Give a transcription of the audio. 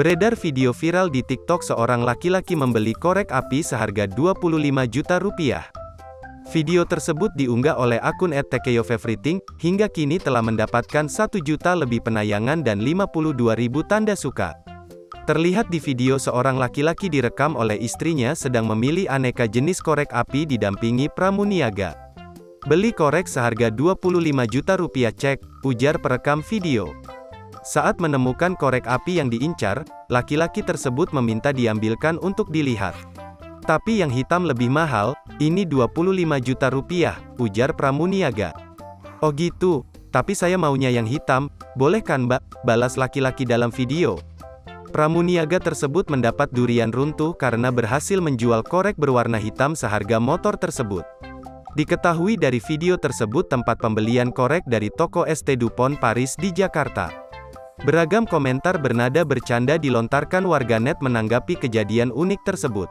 Beredar video viral di TikTok seorang laki-laki membeli korek api seharga Rp25 juta. Video tersebut diunggah oleh akun @takeyoffeverything, hingga kini telah mendapatkan 1 juta lebih penayangan dan 52.000 tanda suka. Terlihat di video seorang laki-laki direkam oleh istrinya sedang memilih aneka jenis korek api didampingi pramuniaga. "Beli korek seharga Rp25 juta, cek," ujar perekam video. Saat menemukan korek api yang diincar, laki-laki tersebut meminta diambilkan untuk dilihat. "Tapi yang hitam lebih mahal, ini Rp25 juta, ujar pramuniaga. "Oh gitu, tapi saya maunya yang hitam, boleh kan Mbak?" balas laki-laki dalam video. Pramuniaga tersebut mendapat durian runtuh karena berhasil menjual korek berwarna hitam seharga motor tersebut. Diketahui dari video tersebut tempat pembelian korek dari toko ST Dupont Paris di Jakarta. Beragam komentar bernada bercanda dilontarkan warganet menanggapi kejadian unik tersebut.